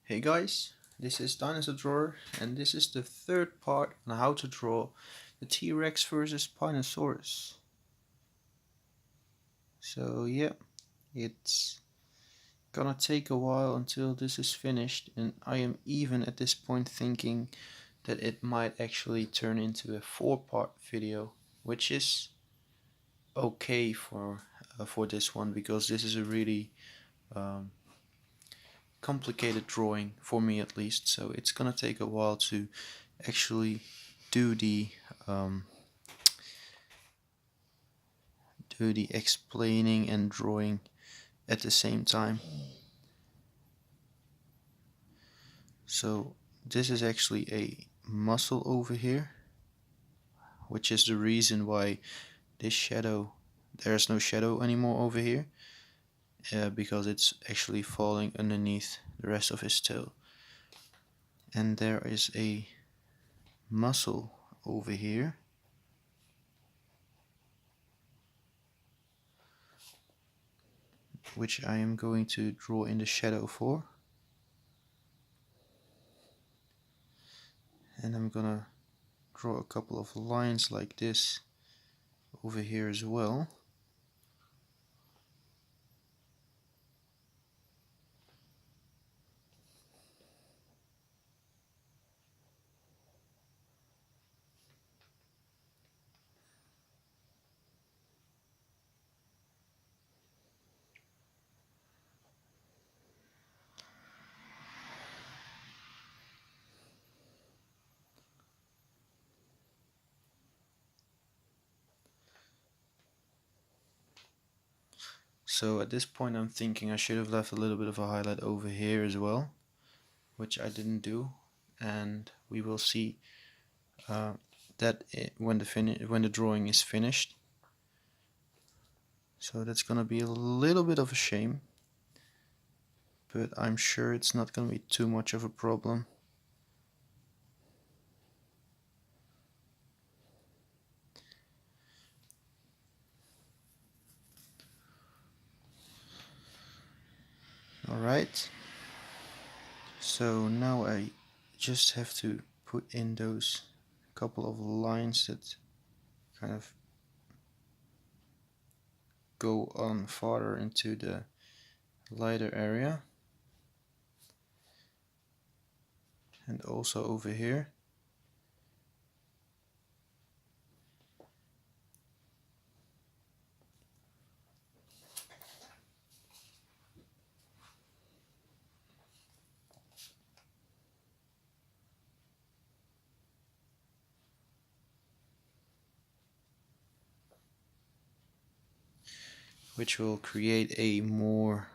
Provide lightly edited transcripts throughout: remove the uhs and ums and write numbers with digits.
Hey guys, this is Dinosaur Drawer, and this is the third part on how to draw the T-Rex versus Spinosaurus. So yeah, it's gonna take a while until this is finished, and I am even at this point thinking that it might actually turn into a four-part video, which is okay for this one because this is a really um, complicated drawing for me at least. So it's gonna take a while to actually do the um, do the explaining and drawing at the same time. So this is actually a muscle over here, which is the reason why this shadow, there's no shadow anymore over here, because it's actually falling underneath the rest of his tail. And there is a muscle over here, which I am going to draw in the shadow for. And I'm gonna draw a couple of lines like this over here as well. So at this point I'm thinking I should have left a little bit of a highlight over here as well, which I didn't do, and we will see that when the drawing is finished. So that's gonna be a little bit of a shame, but I'm sure it's not gonna be too much of a problem. Alright, so now I just have to put in those couple of lines that kind of go on farther into the lighter area, and also over here. Which will create a more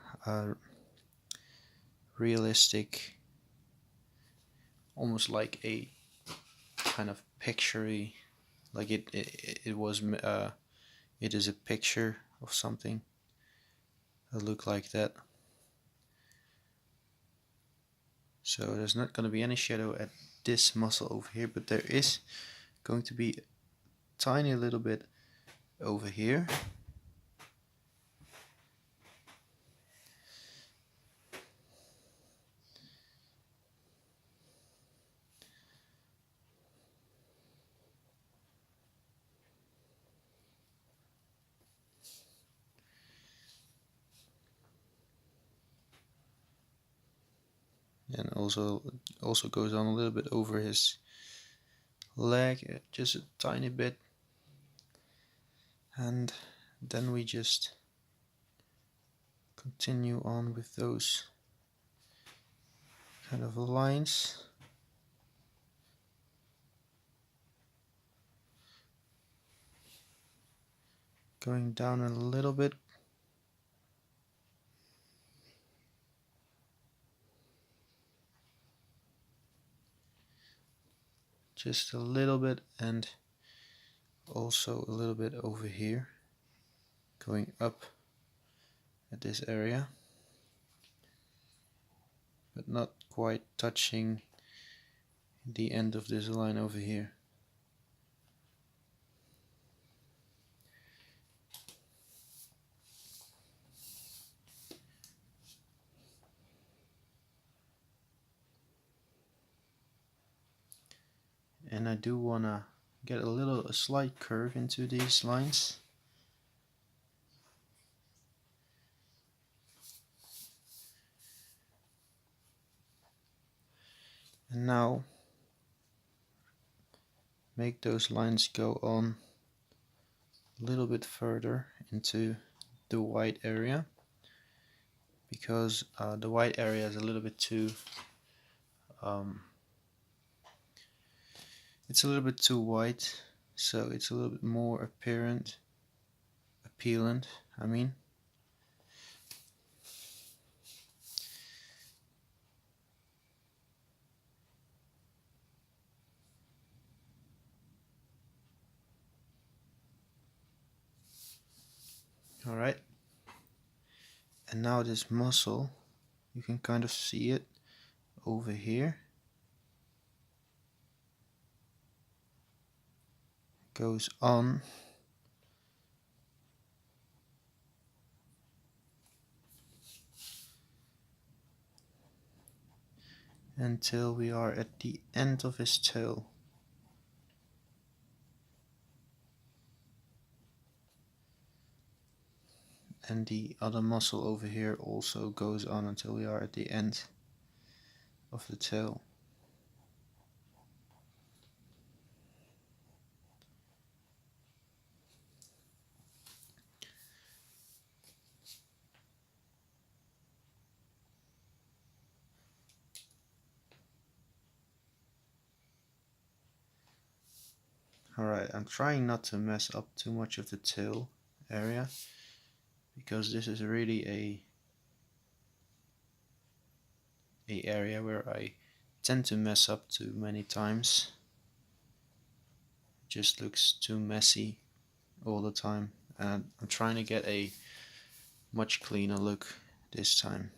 realistic, almost like a kind of picturey, like it is a picture of something that look like that. So there's not going to be any shadow at this muscle over here, but there is going to be a tiny little bit over here. And also goes on a little bit over his leg, just a tiny bit. And then we just continue on with those kind of lines. Going down a little bit. Just a little bit, and also a little bit over here. Going up at this area, but not quite touching the end of this line over here. and I do want to get a slight curve into these lines. And now make those lines go on a little bit further into the white area, because the white area is a little bit too it's a little bit too white, so it's a little bit more appealant, I mean. Alright, and now this muscle, you can kind of see it over here. Goes on until we are at the end of his tail. And the other muscle over here also goes on until we are at the end of the tail. Alright, I'm trying not to mess up too much of the tail area, because this is really a area where I tend to mess up too many times. It just looks too messy all the time, and I'm trying to get a much cleaner look this time.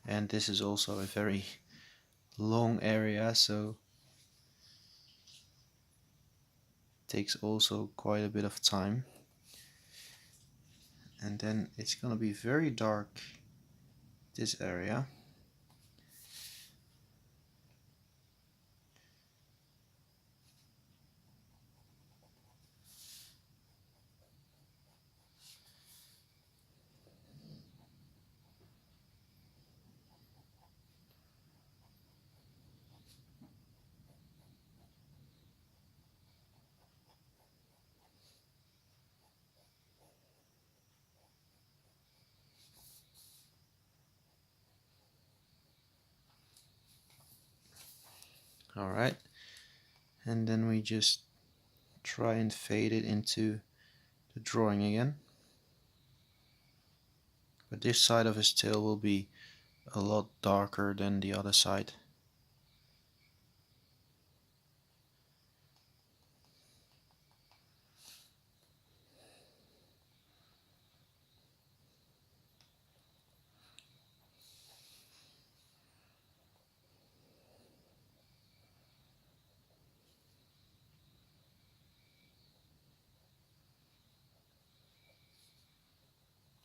And this is also a very long area, so it takes also quite a bit of time. And then it's gonna be very dark, this area. Alright, and then we just try and fade it into the drawing again. But this side of his tail will be a lot darker than the other side.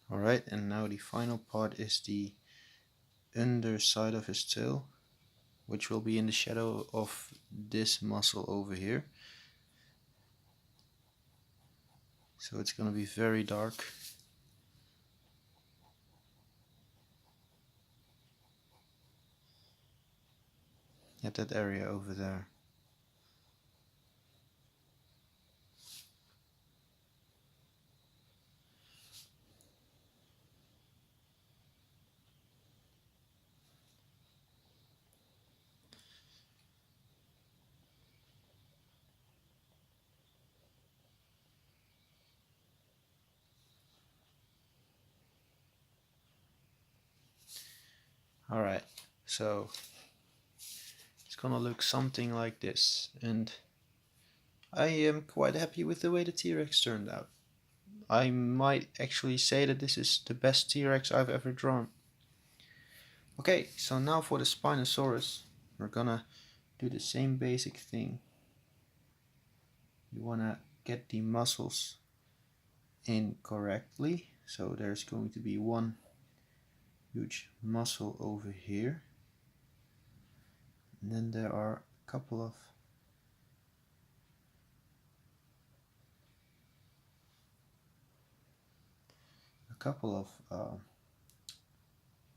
Alright, and now the final part is the underside of his tail, which will be in the shadow of this muscle over here. So it's going to be very dark. At that area over there. Alright, so it's gonna look something like this, and I am quite happy with the way the T-Rex turned out. I might actually say that this is the best T-Rex I've ever drawn. Okay, so now for the Spinosaurus, we're gonna do the same basic thing. You wanna get the muscles in correctly. So there's going to be one huge muscle over here. And then there are a couple of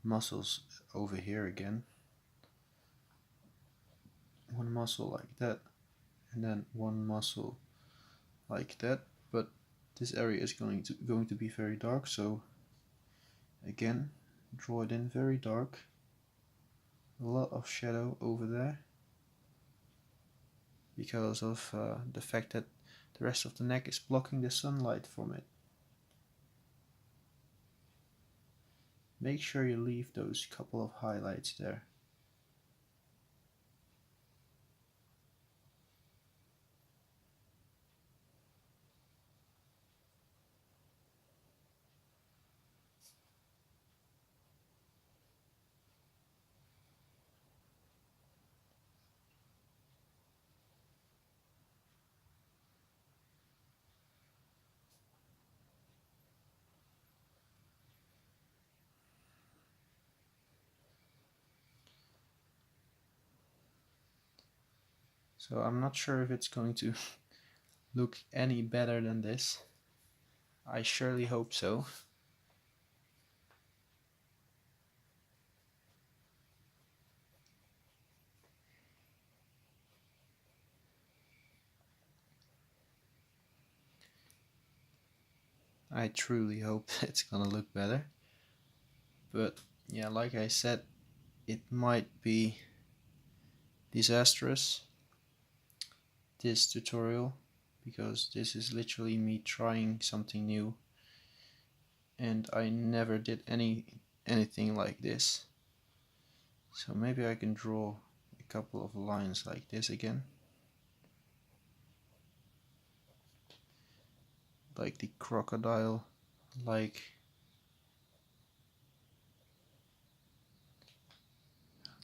muscles over here again. One muscle like that, and then one muscle like that. But this area is going to be very dark, so again, draw it in very dark. A lot of shadow over there because of the fact that the rest of the neck is blocking the sunlight from it. Make sure you leave those couple of highlights there. So I'm not sure if it's going to look any better than this. I surely hope so. I truly hope it's gonna look better. But yeah, like I said, it might be disastrous, this tutorial, because this is literally me trying something new, and I never did anything like this. So maybe I can draw a couple of lines like this again, like the crocodile like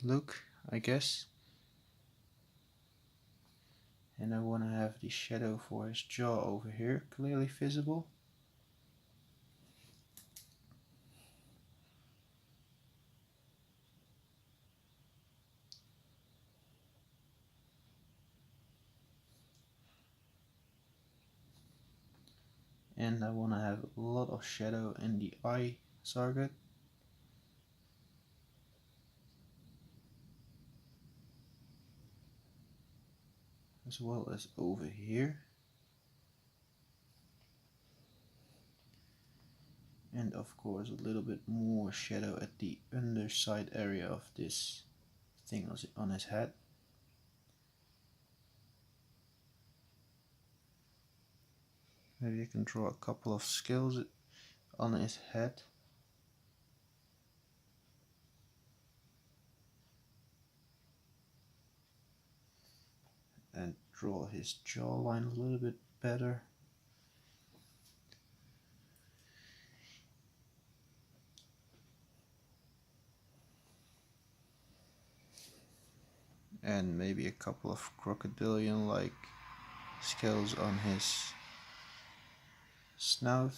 look, I guess. And I want to have the shadow for his jaw over here clearly visible. And I want to have a lot of shadow in the eye socket. As well as over here. And of course a little bit more shadow at the underside area of this thing on his head. Maybe I can draw a couple of scales on his head. And draw his jawline a little bit better. And maybe a couple of crocodilian like scales on his snout.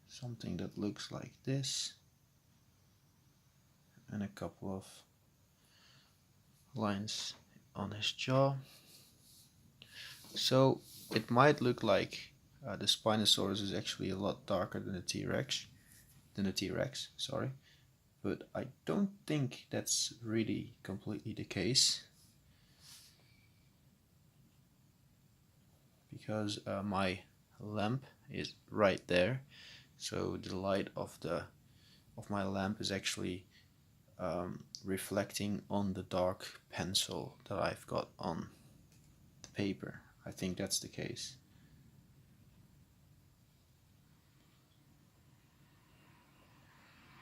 Something that looks like this. And a couple of lines on his jaw. So it might look like the Spinosaurus is actually a lot darker than the T-Rex, sorry, but I don't think that's really completely the case, because my lamp is right there, so the light of my lamp is actually reflecting on the dark pencil that I've got on the paper. I think that's the case.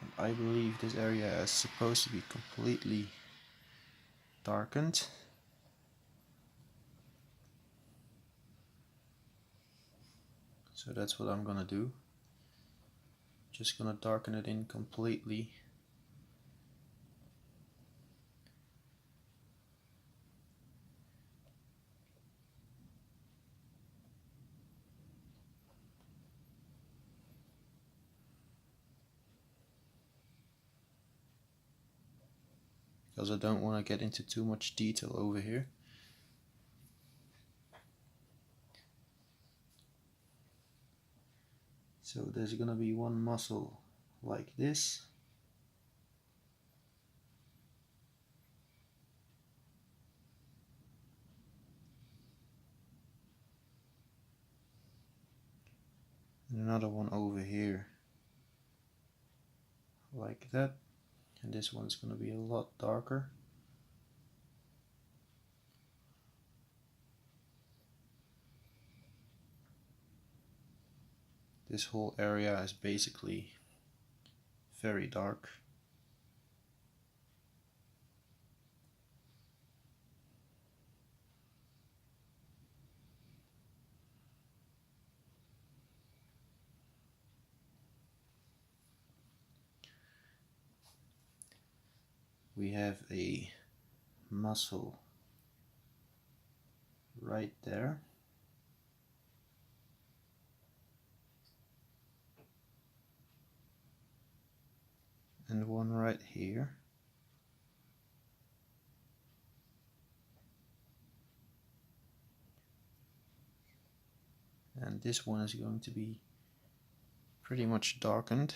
And I believe this area is supposed to be completely darkened. So that's what I'm gonna do. Just gonna darken it in completely. Because I don't want to get into too much detail over here. So there's gonna be one muscle like this. And another one over here like that. And this one's gonna be a lot darker. This whole area is basically very dark. We have a muscle right there. And one right here. And this one is going to be pretty much darkened.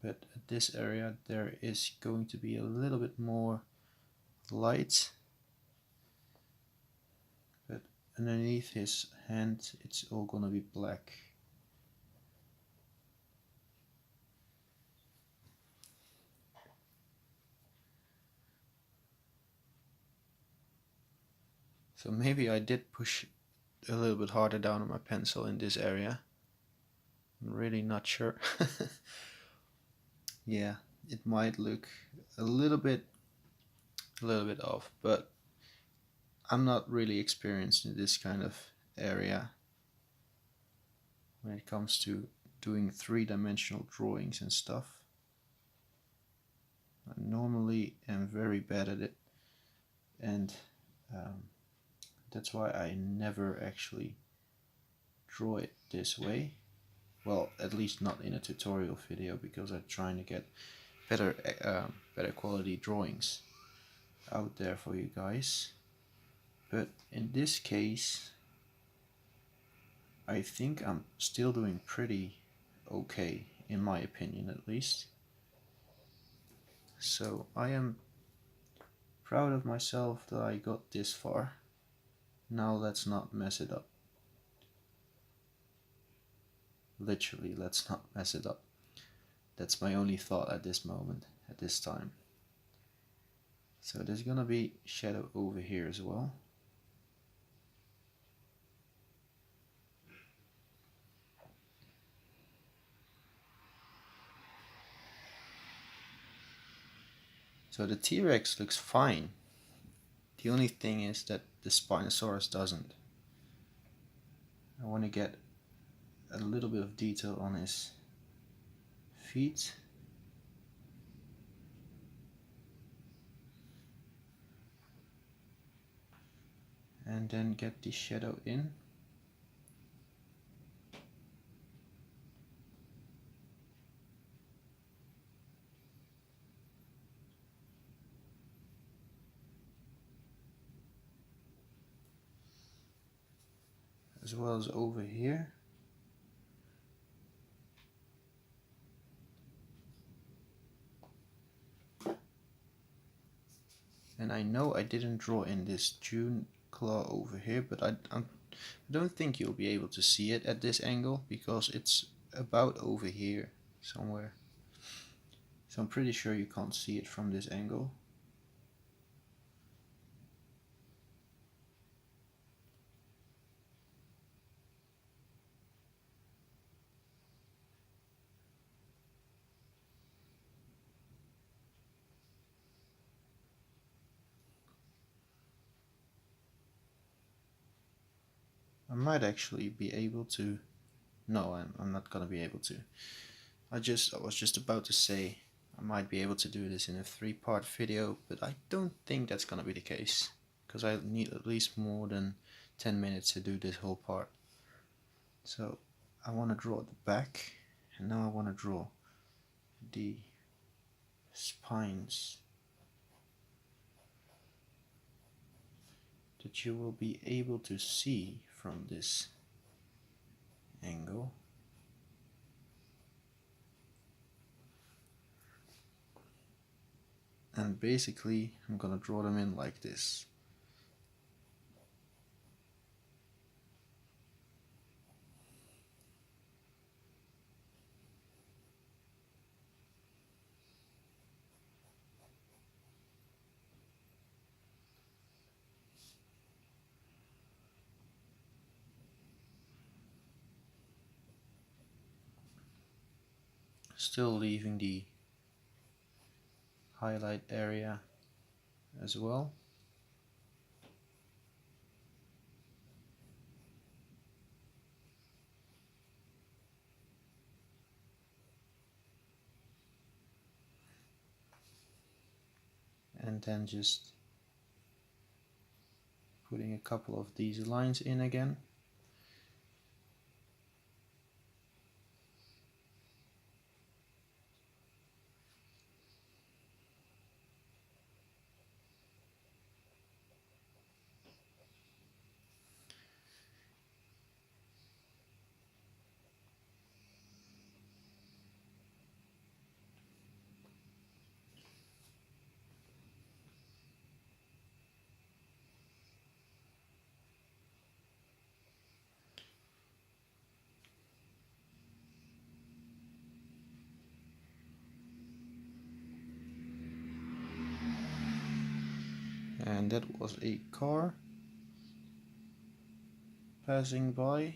But at this area there is going to be a little bit more light. But underneath his hand it's all gonna be black. So maybe I did push a little bit harder down on my pencil in this area. I'm really not sure. Yeah, it might look a little bit off, but I'm not really experienced in this kind of area when it comes to doing three-dimensional drawings and stuff. I normally am very bad at it, and that's why I never actually draw it this way. Well, at least not in a tutorial video, because I'm trying to get better quality drawings out there for you guys. But in this case, I think I'm still doing pretty okay, in my opinion at least. So I am proud of myself that I got this far. Now let's not mess it up. Literally, let's not mess it up. That's my only thought at this moment, at this time. So there's gonna be shadow over here as well. So the T-Rex looks fine. The only thing is that the Spinosaurus doesn't. I want to get a little bit of detail on his feet. And then get the shadow in. As well as over here. And I know I didn't draw in this June claw over here, but I don't think you'll be able to see it at this angle, because it's about over here somewhere. So I'm pretty sure you can't see it from this angle. might actually be able to. No, I'm not gonna be able to. I was just about to say I might be able to do this in a 3-part video, but I don't think that's gonna be the case, because I need at least more than 10 minutes to do this whole part. So I want to draw the back, and now I want to draw the spines that you will be able to see from this angle. And basically I'm gonna draw them in like this. Still leaving the highlight area as well. And then just putting a couple of these lines in again. And that was a car passing by.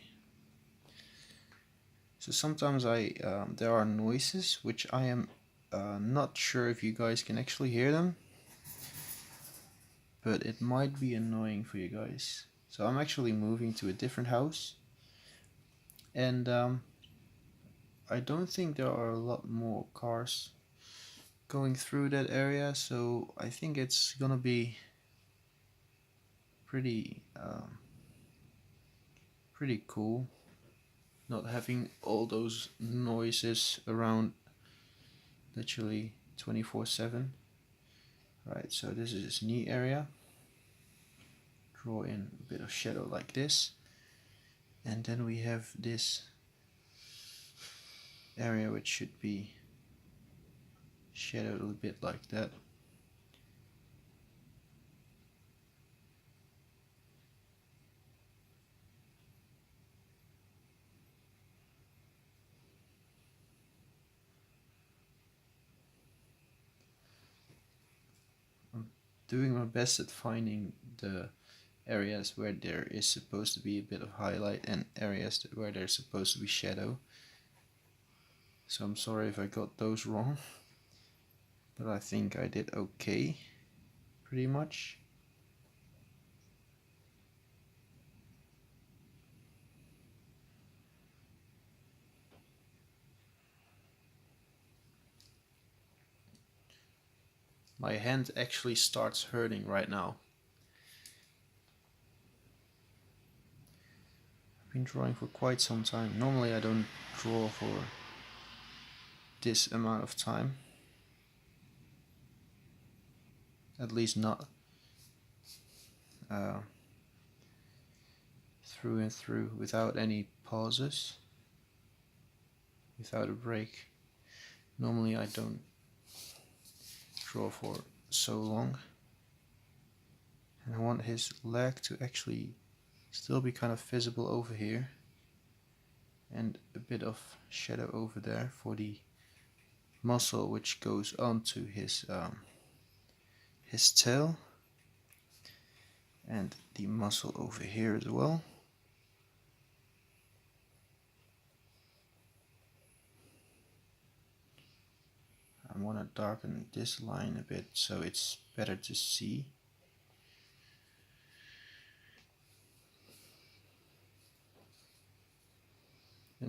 So sometimes there are noises which I am not sure if you guys can actually hear them, but it might be annoying for you guys. So I'm actually moving to a different house, and I don't think there are a lot more cars going through that area, so I think it's gonna be pretty pretty cool not having all those noises around literally 24/7. Right, so this is his knee area. Draw in a bit of shadow like this, and then we have this area which should be shadowed a bit like that. I'm doing my best at finding the areas where there is supposed to be a bit of highlight and areas where there's supposed to be shadow. So I'm sorry if I got those wrong, but I think I did okay, pretty much. My hand actually starts hurting right now. I've been drawing for quite some time. Normally I don't draw for this amount of time. At least not through and through, without any pauses, without a break. Normally I don't draw for so long. And I want his leg to actually still be kind of visible over here, and a bit of shadow over there for the muscle which goes onto his tail, and the muscle over here as well. I want to darken this line a bit so it's better to see.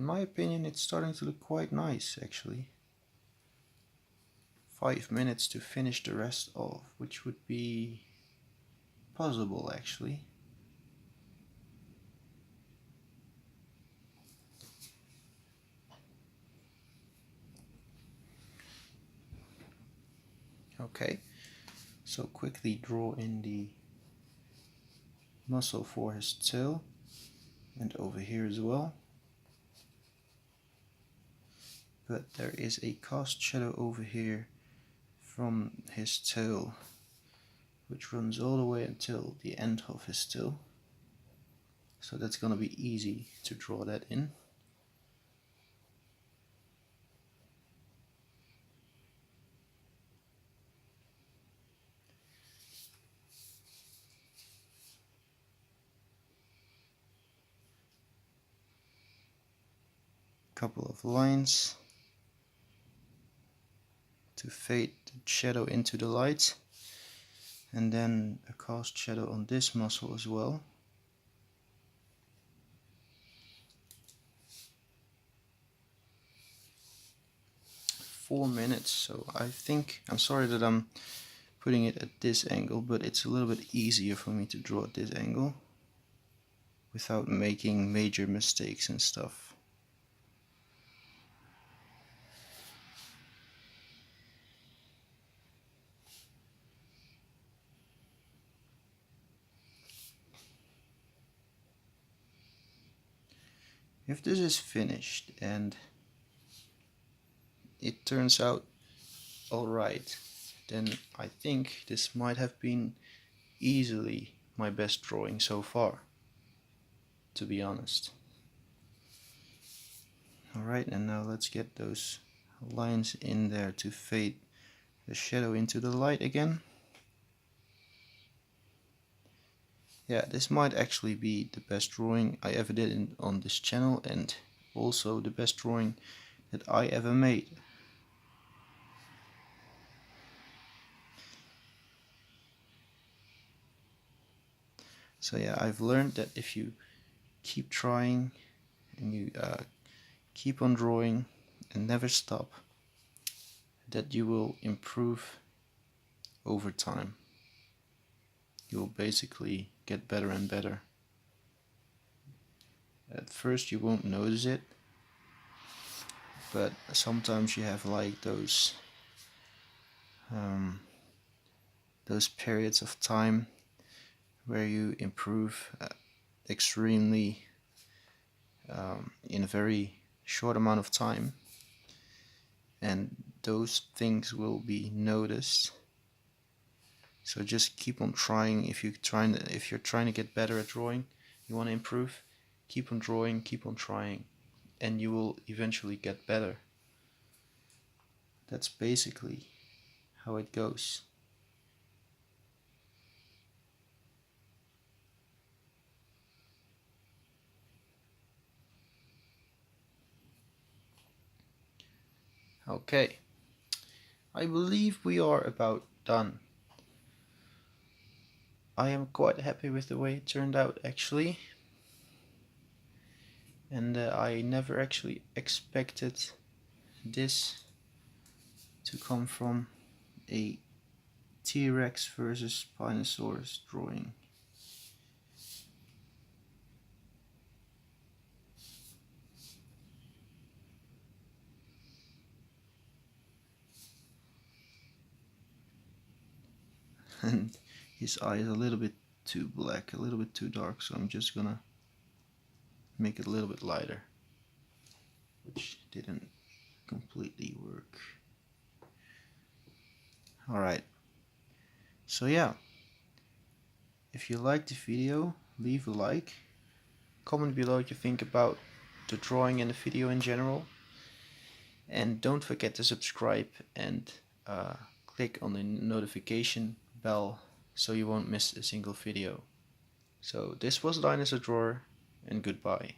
in my opinion it's starting to look quite nice actually. 5 minutes to finish the rest off, which would be possible actually. Okay, so quickly draw in the muscle for his tail and over here as well. But there is a cast shadow over here from his tail, which runs all the way until the end of his tail. So that's gonna be easy to draw that in. Couple of lines to fade the shadow into the light, and then a cast shadow on this muscle as well. Four minutes, so I think, I'm sorry that I'm putting it at this angle, but it's a little bit easier for me to draw at this angle without making major mistakes and stuff. If this is finished and it turns out alright, then I think this might have been easily my best drawing so far, to be honest. Alright, and now let's get those lines in there to fade the shadow into the light again. Yeah, this might actually be the best drawing I ever did on this channel, and also the best drawing that I ever made. So yeah, I've learned that if you keep trying and you keep on drawing and never stop, that you will improve over time. You will basically get better and better. At first you won't notice it, but sometimes you have like those periods of time where you improve extremely in a very short amount of time, and those things will be noticed. So just keep on trying. If you're trying to get better at drawing, you want to improve, keep on drawing, keep on trying, and you will eventually get better. That's basically how it goes. Okay, I believe we are about done. I am quite happy with the way it turned out actually, and I never actually expected this to come from a T-Rex versus Spinosaurus drawing. And his eye is a little bit too black, a little bit too dark, so I'm just gonna make it a little bit lighter, which didn't completely work. Alright, so yeah, if you liked the video, leave a like, comment below what you think about the drawing and the video in general, and don't forget to subscribe and click on the notification bell so you won't miss a single video. So this was Linus the Drawer, and goodbye.